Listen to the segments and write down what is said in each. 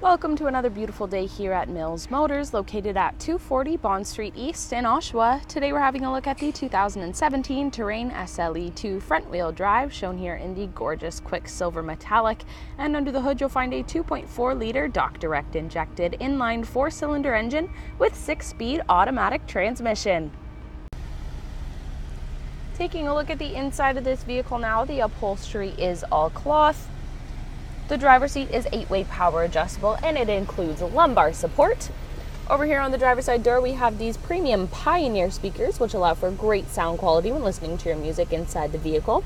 Welcome to another beautiful day here at Mills Motors, located at 240 Bond Street East in Oshawa. Today we're having a look at the 2017 Terrain SLE-2 front-wheel drive, shown here in the gorgeous Quicksilver metallic. And under the hood you'll find a 2.4-liter direct injected inline 4-cylinder engine with 6-speed automatic transmission. Taking a look at the inside of this vehicle now, the upholstery is all cloth. The driver's seat is 8-way power adjustable and it includes lumbar support. Over here on the driver's side door we have these premium Pioneer speakers, which allow for great sound quality when listening to your music inside the vehicle.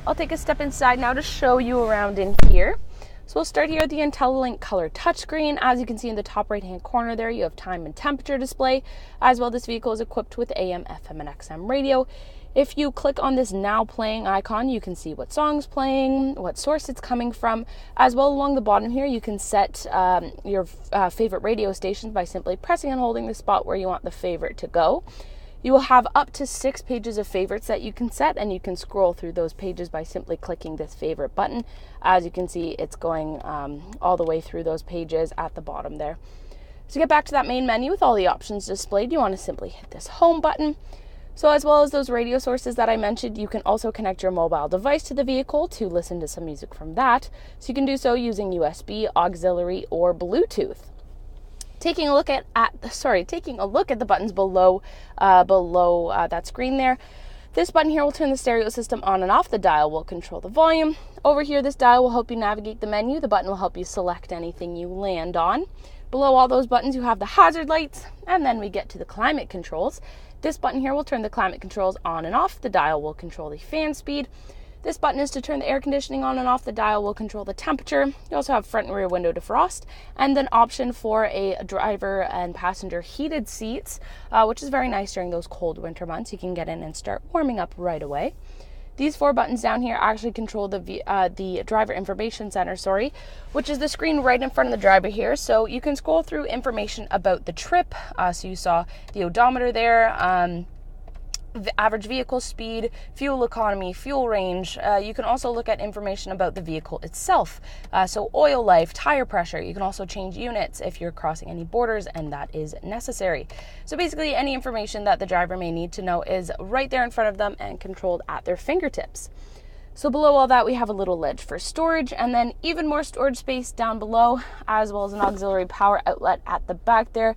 I'll take a step inside now to show you around in here. So we'll start here with the IntelliLink color touchscreen. As you can see in the top right hand corner there, you have time and temperature display. As well, this vehicle is equipped with AM, FM, and XM radio. If you click on this now playing icon, you can see what song's playing, what source it's coming from. As well, along the bottom here, you can set your favorite radio stations by simply pressing and holding the spot where you want the favorite to go. You will have up to 6 pages of favorites that you can set, and you can scroll through those pages by simply clicking this favorite button. As you can see, it's going all the way through those pages at the bottom there. To get back to that main menu with all the options displayed, you want to simply hit this home button. So as well as those radio sources that I mentioned, you can also connect your mobile device to the vehicle to listen to some music from that. So you can do so using USB, auxiliary, or Bluetooth. Taking a look at the buttons below that screen there. This button here will turn the stereo system on and off. The dial will control the volume. Over here, this dial will help you navigate the menu. The button will help you select anything you land on. Below all those buttons, you have the hazard lights, and then we get to the climate controls. This button here will turn the climate controls on and off. The dial will control the fan speed. This button is to turn the air conditioning on and off. The dial will control the temperature. You also have front and rear window defrost, and an option for a driver and passenger heated seats, which is very nice during those cold winter months. You can get in and start warming up right away. These 4 buttons down here actually control the driver information center, which is the screen right in front of the driver here. So you can scroll through information about the trip. So you saw the odometer there, the average vehicle speed, fuel economy, fuel range. You can also look at information about the vehicle itself. So oil life, tire pressure. You can also change units if you're crossing any borders and that is necessary. So basically any information that the driver may need to know is right there in front of them and controlled at their fingertips. So below all that we have a little ledge for storage, and then even more storage space down below, as well as an auxiliary power outlet at the back there.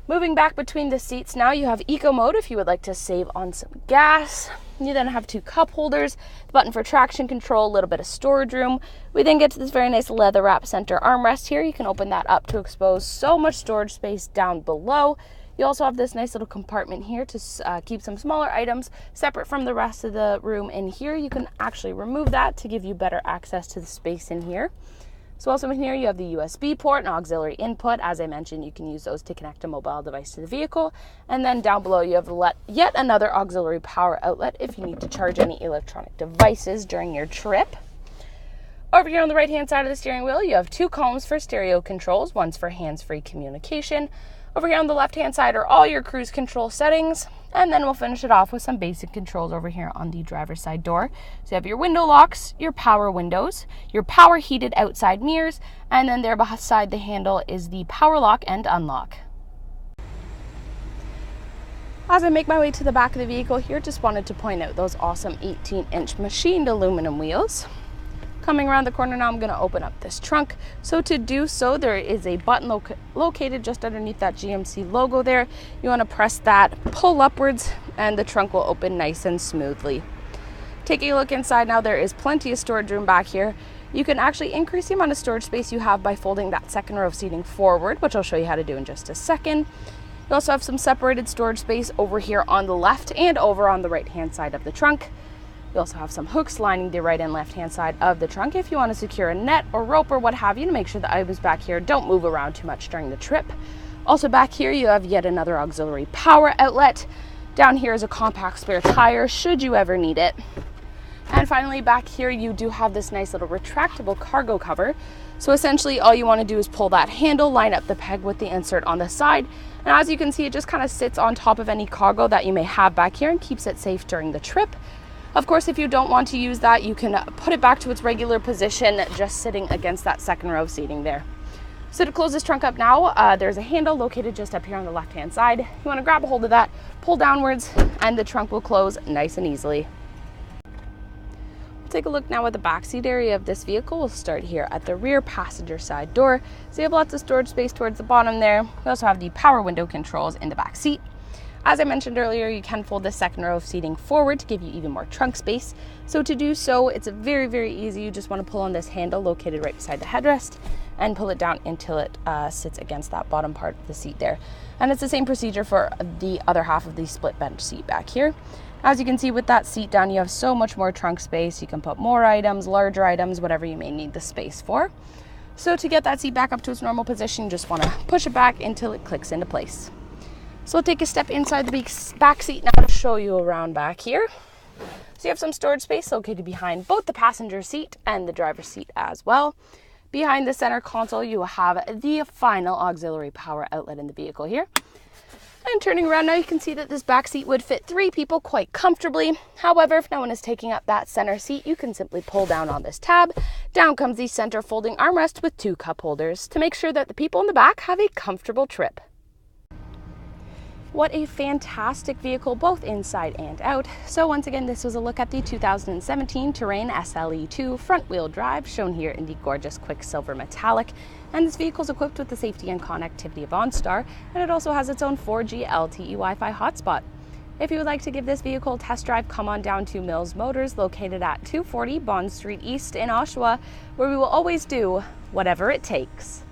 Moving back between the seats now, you have eco mode if you would like to save on some gas. You then have 2 cup holders, the button for traction control, a little bit of storage room. We then get to this very nice leather wrap center armrest here. You can open that up to expose so much storage space down below. You also have this nice little compartment here to keep some smaller items separate from the rest of the room in here. You can actually remove that to give you better access to the space in here. So also in here you have the USB port and auxiliary input. As I mentioned, you can use those to connect a mobile device to the vehicle. And then down below you have yet another auxiliary power outlet if you need to charge any electronic devices during your trip. Over here on the right hand side of the steering wheel, you have 2 columns for stereo controls. One's for hands-free communication. Over here on the left hand side are all your cruise control settings. And then we'll finish it off with some basic controls over here on the driver's side door. So you have your window locks, your power windows, your power heated outside mirrors, and then there beside the handle is the power lock and unlock. As I make my way to the back of the vehicle here, just wanted to point out those awesome 18-inch machined aluminum wheels. Coming around the corner now, I'm going to open up this trunk. So to do so, there is a button located just underneath that GMC logo there. You want to press that, pull upwards, and the trunk will open nice and smoothly. Taking a look inside now, there is plenty of storage room back here. You can actually increase the amount of storage space you have by folding that second row of seating forward, which I'll show you how to do in just a second. You also have some separated storage space over here on the left and over on the right hand side of the trunk. You also have some hooks lining the right and left hand side of the trunk if you want to secure a net or rope or what have you to make sure the items back here don't move around too much during the trip. Also back here you have yet another auxiliary power outlet. Down here is a compact spare tire should you ever need it. And finally back here you do have this nice little retractable cargo cover. So essentially all you want to do is pull that handle, line up the peg with the insert on the side, and as you can see it just kind of sits on top of any cargo that you may have back here and keeps it safe during the trip. Of course, if you don't want to use that, you can put it back to its regular position, just sitting against that second row seating there. So to close this trunk up now, there's a handle located just up here on the left-hand side. You want to grab a hold of that, pull downwards, and the trunk will close nice and easily. We'll take a look now at the back seat area of this vehicle. We'll start here at the rear passenger side door. So you have lots of storage space towards the bottom there. We also have the power window controls in the back seat. As I mentioned earlier, you can fold the second row of seating forward to give you even more trunk space. So to do so, it's very, very easy. You just want to pull on this handle located right beside the headrest and pull it down until it sits against that bottom part of the seat there. And it's the same procedure for the other half of the split bench seat back here. As you can see, with that seat down, you have so much more trunk space. You can put more items, larger items, whatever you may need the space for. So to get that seat back up to its normal position, you just want to push it back until it clicks into place. So we'll take a step inside the back seat now to show you around back here. So you have some storage space located behind both the passenger seat and the driver's seat as well. Behind the center console, you have the final auxiliary power outlet in the vehicle here. And turning around now, you can see that this back seat would fit 3 people quite comfortably. However, if no one is taking up that center seat, you can simply pull down on this tab. Down comes the center folding armrest with 2 cup holders to make sure that the people in the back have a comfortable trip. What a fantastic vehicle, both inside and out. So once again, this was a look at the 2017 Terrain SLE-2 front-wheel drive, shown here in the gorgeous Quicksilver metallic. And this vehicle is equipped with the safety and connectivity of OnStar, and it also has its own 4G LTE Wi-Fi hotspot. If you would like to give this vehicle a test drive, come on down to Mills Motors, located at 240 Bond Street East in Oshawa, where we will always do whatever it takes.